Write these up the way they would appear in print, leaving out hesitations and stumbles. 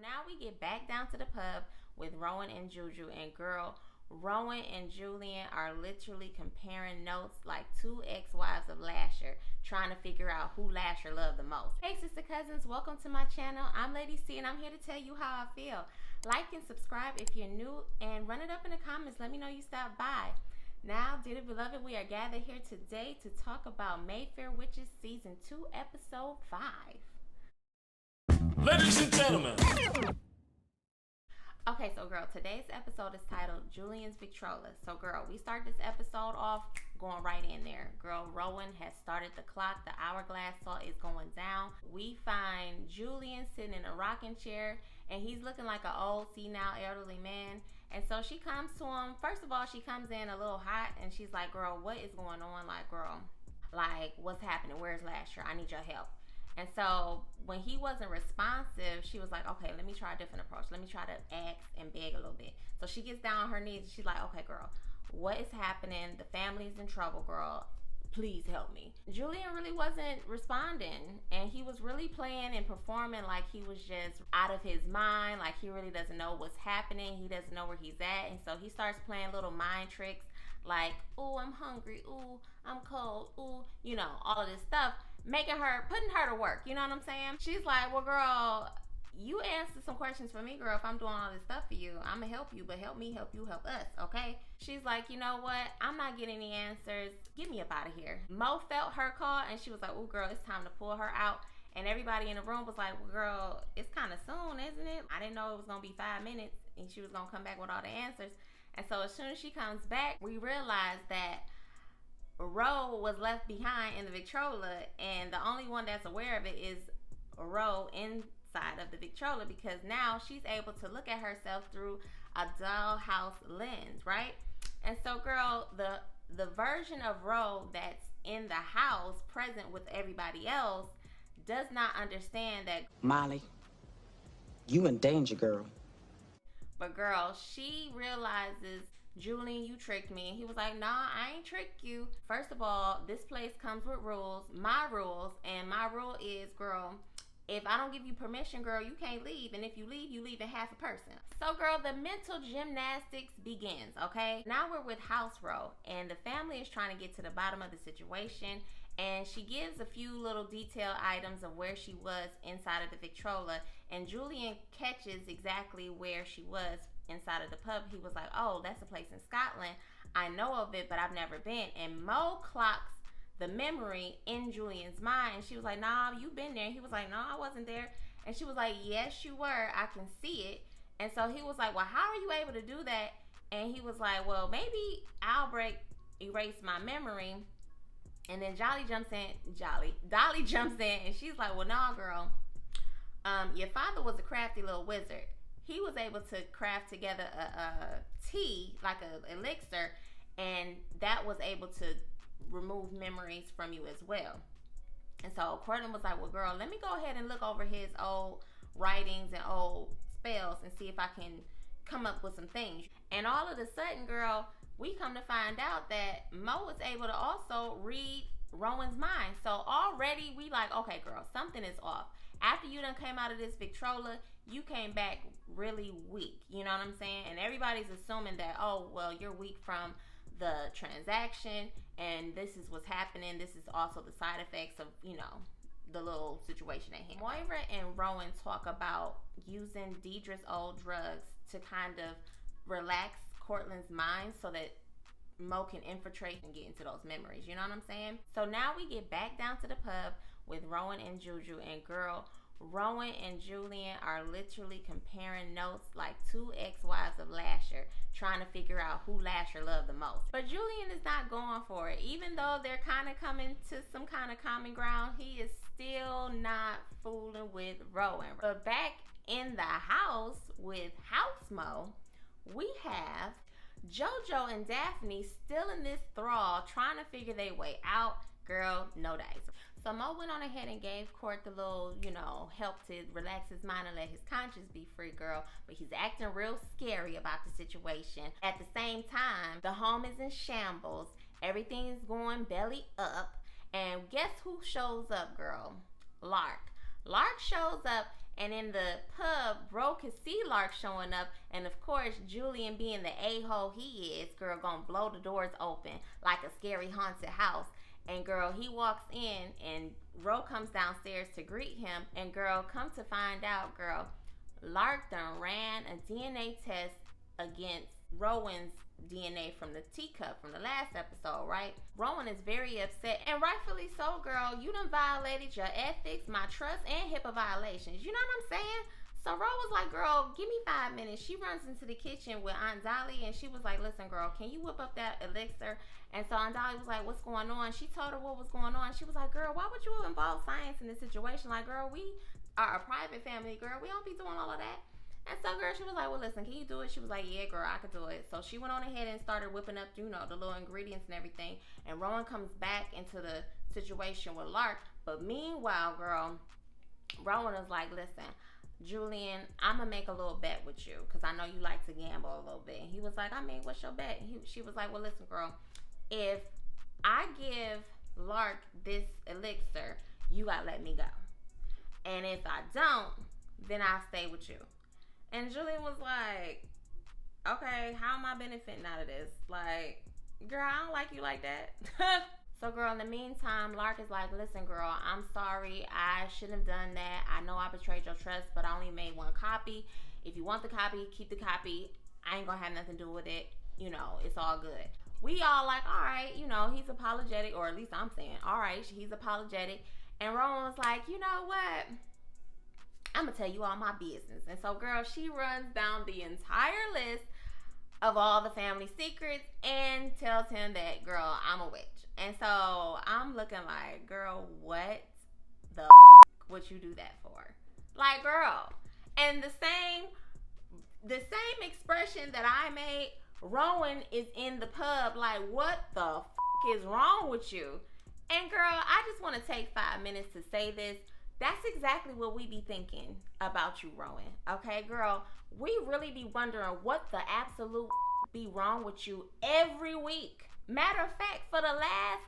now we get back down to the pub with Rowan and Juju. And girl, Rowan and Julian are literally comparing notes like two ex-wives of Lasher, trying to figure out who Lasher loved the most. Hey sister cousins, welcome to my channel. I'm Lady C and I'm here to tell you how I feel. Like and subscribe if you're new and run it up in the comments. Let me know you stopped by. Now, dearly beloved, we are gathered here today to talk about Mayfair Witches Season 2, Episode 5. Ladies and gentlemen. Okay, so girl, today's episode is titled Julian's Victrola. So girl, we start this episode off going right in there. Girl, Rowan has started the clock. The hourglass saw is going down. We find Julian sitting in a rocking chair and he's looking like an old senile elderly man. And so she comes to him. First of all, she comes in a little hot and she's like, girl, what is going on? Like, girl, like what's happening? Where's Lasher? I need your help. And so when he wasn't responsive, she was like, okay, let me try a different approach. Let me try to ask and beg a little bit. So she gets down on her knees and she's like, okay, girl, what is happening? The family's in trouble, girl. Please help me. Julian really wasn't responding, and he was really playing and performing like he was just out of his mind, like he really doesn't know what's happening. He doesn't know where he's at. And so he starts playing little mind tricks like, oh, I'm hungry. Ooh, I'm cold. Ooh, you know, all of this stuff. Putting her to work, you know what I'm saying? She's like, well, girl, you answer some questions for me, girl. If I'm doing all this stuff for you, I'm gonna help you, but help me, help you, help us, okay? She's like, you know what? I'm not getting any answers. Get me up out of here. Mo felt her call, and she was like, oh, girl, it's time to pull her out. And everybody in the room was like, well, girl, it's kind of soon, isn't it? I didn't know it was gonna be 5 minutes, and she was gonna come back with all the answers. And so as soon as she comes back, we realized that Ro was left behind in the Victrola, and the only one that's aware of it is Ro inside of the Victrola, because now she's able to look at herself through a dollhouse lens, right? And so, girl, the version of Ro that's in the house, present with everybody else, does not understand that Molly, you in danger, girl. But girl, she realizes, Julian, you tricked me. And he was like, nah, I ain't tricked you. First of all, this place comes with rules, my rules. And my rule is, girl, if I don't give you permission, girl, you can't leave. And if you leave in half a person. So, girl, the mental gymnastics begins, okay? Now we're with House Ro, and the family is trying to get to the bottom of the situation. And she gives a few little detail items of where she was inside of the Victrola. And Julian catches exactly where she was inside of the pub. He was like, oh, that's a place in Scotland. I know of it, but I've never been. And Mo clocks the memory in Julian's mind. And she was like, nah, you've been there. And he was like, no, I wasn't there. And she was like, yes, you were. I can see it. And so he was like, well, how are you able to do that? And he was like, well, maybe Albrecht erased my memory. And then Dolly jumps in, and she's like, well, nah, girl. Your father was a crafty little wizard. He was able to craft together a tea, like an elixir, and that was able to remove memories from you as well. And so Courtland was like, well, girl, let me go ahead and look over his old writings and old spells and see if I can come up with some things. And all of a sudden, girl, we come to find out that Mo was able to also read Rowan's mind. So already we like, okay, girl, something is off. After you done came out of this Victrola, you came back really weak. You know what I'm saying? And everybody's assuming that, oh, well, you're weak from the transaction, and this is what's happening. This is also the side effects of, you know, the little situation at hand. Moira and Rowan talk about using Deidre's old drugs to kind of relax Courtland's mind so that Mo can infiltrate and get into those memories. You know what I'm saying? So now we get back down to the pub with Rowan and Juju, and girl, Rowan and Julian are literally comparing notes like two ex-wives of Lasher, trying to figure out who Lasher loved the most. But Julian is not going for it. Even though they're kind of coming to some kind of common ground, he is still not fooling with Rowan. But back in the house with House Mo, we have JoJo and Daphne still in this thrall, trying to figure their way out. Girl, no dice. So Mo went on ahead and gave Court the little, you know, help to relax his mind and let his conscience be free, girl. But he's acting real scary about the situation. At the same time, the home is in shambles. Everything is going belly up. And guess who shows up, girl? Lark. Lark shows up, and in the pub, Bro could see Lark showing up, and of course, Julian being the a-hole he is, girl, gonna blow the doors open like a scary haunted house. And girl, he walks in, and Ro comes downstairs to greet him, and girl, come to find out, girl, Lark done ran a DNA test against Rowan's DNA from the teacup from the last episode, right? Rowan is very upset, and rightfully so, girl. You done violated your ethics, my trust, and HIPAA violations. You know what I'm saying? So Ro was like, girl, give me 5 minutes. She runs into the kitchen with Aunt Dolly, and she was like, listen, girl, can you whip up that elixir? And so Aunt Dolly was like, what's going on? She told her what was going on. She was like, girl, why would you involve science in this situation? Like, girl, we are a private family, girl. We don't be doing all of that. And so, girl, she was like, well, listen, can you do it? She was like, yeah, girl, I could do it. So she went on ahead and started whipping up, you know, the little ingredients and everything. And Rowan comes back into the situation with Lark. But meanwhile, girl, Rowan was like, listen, Julian, I'm going to make a little bet with you because I know you like to gamble a little bit. And he was like, I mean, what's your bet? She was like, well, listen, girl, if I give Lark this elixir, you got to let me go. And if I don't, then I'll stay with you. And Julian was like, okay, how am I benefiting out of this? Like, girl, I don't like you like that. So, girl, in the meantime, Lark is like, listen, girl, I'm sorry. I shouldn't have done that. I know I betrayed your trust, but I only made 1 copy. If you want the copy, keep the copy. I ain't gonna have nothing to do with it. You know, it's all good. We all like, all right, you know, he's apologetic, or at least I'm saying, all right, he's apologetic. And Rowan was like, you know what? I'm going to tell you all my business. And so, girl, she runs down the entire list of all the family secrets and tells him that, girl, I'm a witch. And so I'm looking like, girl, what the would you do that for? Like, girl. And the same expression that I made, Rowan is in the pub like, what the is wrong with you? And girl, I just want to take 5 minutes to say this. That's exactly what we be thinking about you, Rowan. Okay, girl? We really be wondering what the absolute be wrong with you every week. Matter of fact, for the last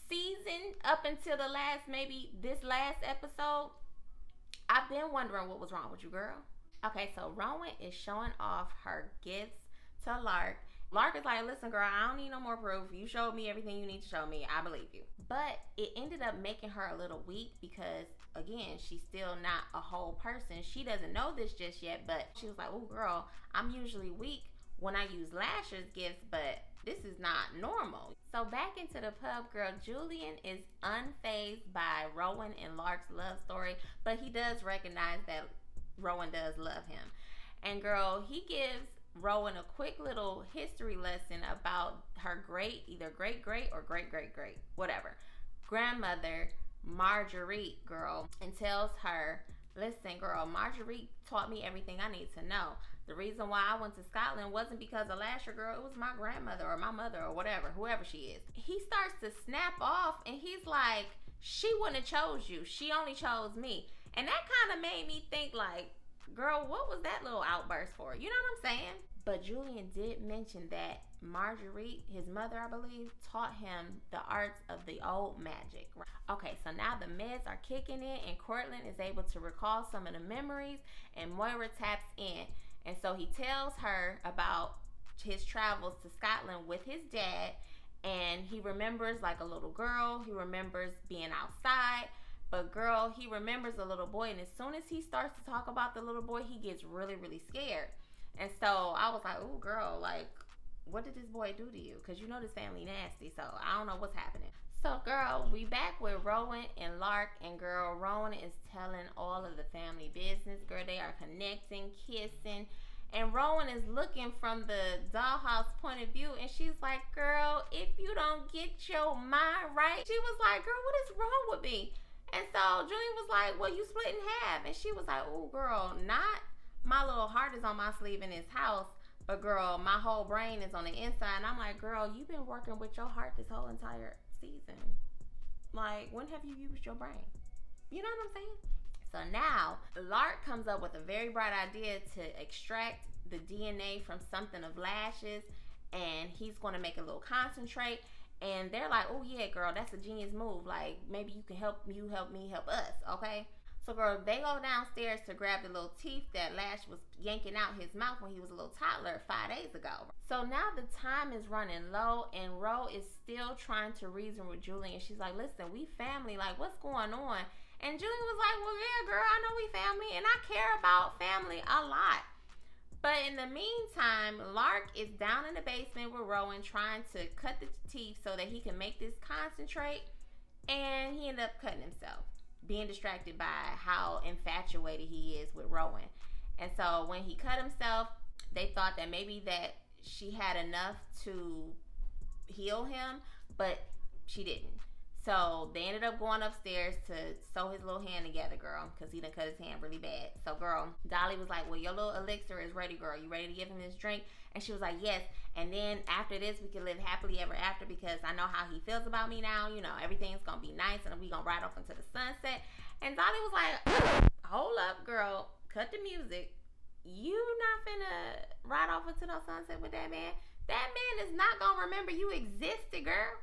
season, up until the last, maybe this last episode, I've been wondering what was wrong with you, girl. Okay, so Rowan is showing off her gifts to Lark. Lark is like, listen, girl, I don't need no more proof. You showed me everything you need to show me. I believe you. But it ended up making her a little weak because, again, she's still not a whole person. She doesn't know this just yet, but she was like, oh, girl, I'm usually weak when I use Lasher's gifts, but this is not normal. So back into the pub, girl, Julian is unfazed by Rowan and Lark's love story, but he does recognize that Rowan does love him. And, girl, he gives Rowan a quick little history lesson about her either great or great, whatever, grandmother, Marguerite, girl, and tells her, listen, girl, Marguerite taught me everything I need to know. The reason why I went to Scotland wasn't because of Lasher, girl. It was my grandmother or my mother or whatever, whoever she is. He starts to snap off, and he's like, she wouldn't have chose you. She only chose me. And that kind of made me think like, girl, what was that little outburst for? You know what I'm saying? But Julian did mention that Marguerite, his mother, I believe, taught him the arts of the old magic. Okay, so now the meds are kicking in, and Cortland is able to recall some of the memories, and Moira taps in. And so he tells her about his travels to Scotland with his dad, and he remembers like a little girl. He remembers being outside. But girl, he remembers a little boy, and as soon as he starts to talk about the little boy, he gets really, really scared. And so I was like, oh, girl, like, what did this boy do to you? Because you know this family nasty, so I don't know what's happening. So, girl, we back with Rowan and Lark, and girl, Rowan is telling all of the family business. Girl, they are connecting, kissing, and Rowan is looking from the dollhouse point of view, and she's like, girl, if you don't get your mind right. She was like, girl, what is wrong with me? And so Julian was like, well, you split in half. And she was like, oh, girl, not my little heart is on my sleeve in this house, but girl, my whole brain is on the inside. And I'm like, girl, you've been working with your heart this whole entire season. Like, when have you used your brain? You know what I'm saying? So now, Lark comes up with a very bright idea to extract the DNA from something of Lash's, and he's going to make a little concentrate. And they're like, oh, yeah, girl, that's a genius move. Like, maybe you can help me, help us, okay? So, girl, they go downstairs to grab the little teeth that Lash was yanking out his mouth when he was a little toddler 5 days ago. So now the time is running low, and Ro is still trying to reason with Julian. She's like, listen, we family. Like, what's going on? And Julian was like, well, yeah, girl, I know we family, and I care about family a lot. But in the meantime, Lark is down in the basement with Rowan trying to cut the teeth so that he can make this concentrate. And he ended up cutting himself, being distracted by how infatuated he is with Rowan. And so when he cut himself, they thought that maybe that she had enough to heal him, but she didn't. So they ended up going upstairs to sew his little hand together, girl, because he done cut his hand really bad. So, girl, Dolly was like, well, your little elixir is ready, girl. You ready to give him his drink? And she was like, yes. And then after this, we can live happily ever after, because I know how he feels about me now. You know, everything's going to be nice, and we going to ride off into the sunset. And Dolly was like, hold up, girl. Cut the music. You not finna ride off into no sunset with that man. That man is not going to remember you existed, girl.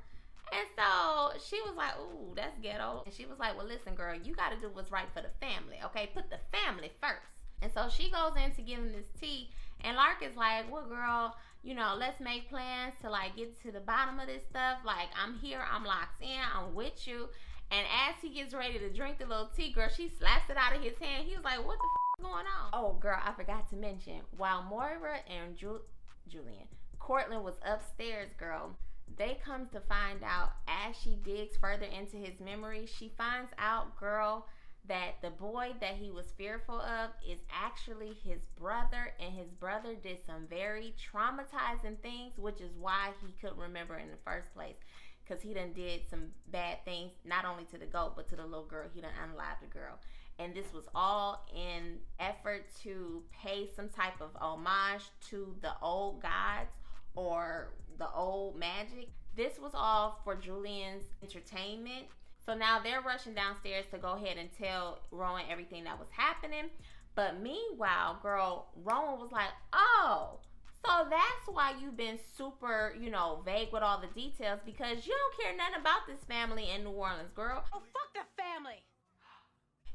And so she was like, ooh, that's ghetto. And she was like, well, listen, girl, you got to do what's right for the family, okay? Put the family first. And so she goes in to give him this tea. And Lark is like, well, girl, you know, let's make plans to, like, get to the bottom of this stuff. Like, I'm here. I'm locked in. I'm with you. And as he gets ready to drink the little tea, girl, she slaps it out of his hand. He was like, what the is going on? Oh, girl, I forgot to mention, while Moira and Julian, Cortland was upstairs, girl, they come to find out, as she digs further into his memory, she finds out, girl, that the boy that he was fearful of is actually his brother, and his brother did some very traumatizing things, which is why he couldn't remember in the first place, because he done did some bad things, not only to the goat, but to the little girl. He done unalived the girl. And this was all in effort to pay some type of homage to the old gods or the old magic. This was all for Julian's entertainment. So now they're rushing downstairs to go ahead and tell Rowan everything that was happening. But meanwhile, girl, Rowan was like, oh, so that's why you've been super, you know, vague with all the details, because you don't care nothing about this family in New Orleans, girl. Oh, fuck the family.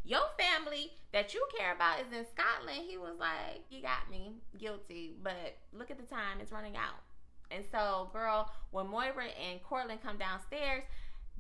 Your family that you care about is in Scotland. He was like, you got me guilty, but look at the time, it's running out. And so, girl, when Moira and Cortland come downstairs,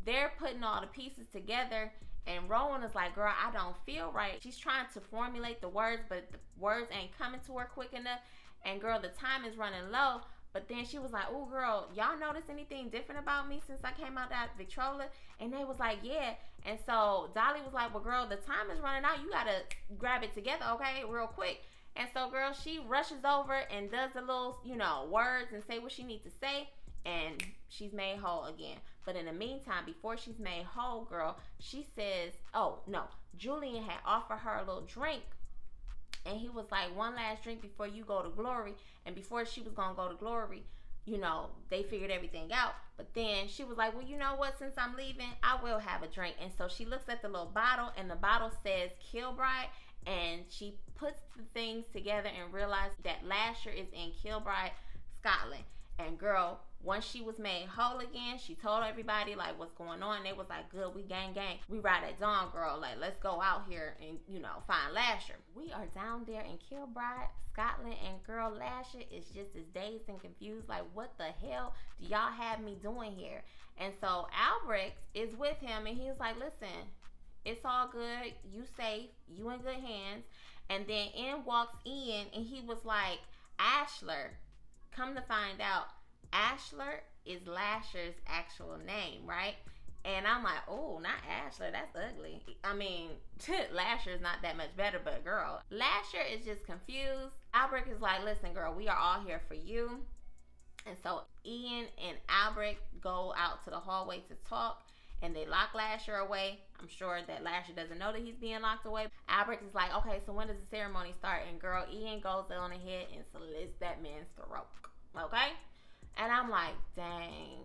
they're putting all the pieces together, and Rowan is like, girl, I don't feel right. She's trying to formulate the words, but the words ain't coming to her quick enough. And girl, the time is running low. But then she was like, oh, girl, y'all notice anything different about me since I came out that Victrola? And they was like, yeah. And so Dolly was like, well, girl, the time is running out. You got to grab it together, okay, real quick. And so, girl, she rushes over and does the little, you know, words and say what she needs to say. And she's made whole again. But in the meantime, before she's made whole, girl, she says, oh, no, Julian had offered her a little drink. And he was like, one last drink before you go to glory. And before she was going to go to glory, you know, they figured everything out. But then she was like, well, you know what? Since I'm leaving, I will have a drink. And so she looks at the little bottle, and the bottle says Kilbride. And she puts the things together and realized that Lasher is in Kilbride, Scotland. And girl, once she was made whole again, she told everybody like what's going on. They was like, good, we gang. We ride at dawn, girl. Like, let's go out here and, you know, find Lasher. We are down there in Kilbride, Scotland, and girl, Lasher is just as dazed and confused. Like, what the hell do y'all have me doing here? And so Albrecht is with him, and he's like, listen, it's all good. You safe. You in good hands. And then in walks Ian, and he was like, Ashler. Come to find out, Ashler is Lasher's actual name, right? And I'm like, oh, not Ashler. That's ugly. I mean, Lasher is not that much better, but girl, Lasher is just confused. Albrecht is like, listen, girl, we are all here for you. And so Ian and Albrecht go out to the hallway to talk. And they lock Lasher away. I'm sure that Lasher doesn't know that he's being locked away. Albrecht is like, okay, so when does the ceremony start? And girl, Ian goes on ahead and slits that man's throat. Okay? And I'm like, dang,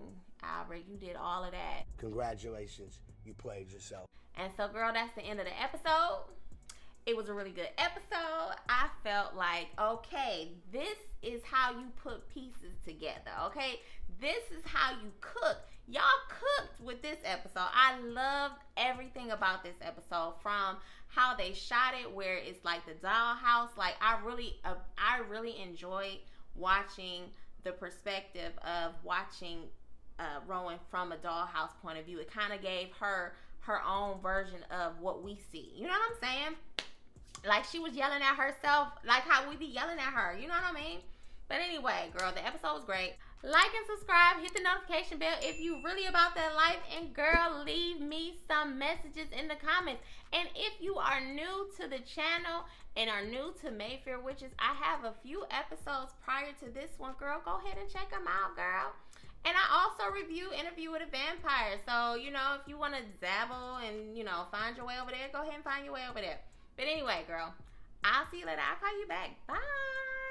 Albrecht, you did all of that. Congratulations. You played yourself. And so, girl, that's the end of the episode. It was a really good episode. I felt like, okay, this is how you put pieces together, okay? this is how you cook. Y'all cooked with this episode. I loved everything about this episode, from how they shot it, where it's like the dollhouse. Like, I really enjoyed watching the perspective of watching Rowan from a dollhouse point of view. It kind of gave her own version of what we see. You know what I'm saying? Like, she was yelling at herself, like how we be yelling at her. You know what I mean? But anyway, girl, the episode was great. Like and subscribe. Hit the notification bell if you really about that life. And girl, leave me some messages in the comments. And if you are new to the channel and are new to Mayfair Witches, I have a few episodes prior to this one, girl. Go ahead and check them out, girl. And I also review Interview with a Vampire. So, you know, if you want to dabble and, you know, find your way over there, go ahead and find your way over there. But anyway, girl, I'll see you later. I'll call you back. Bye.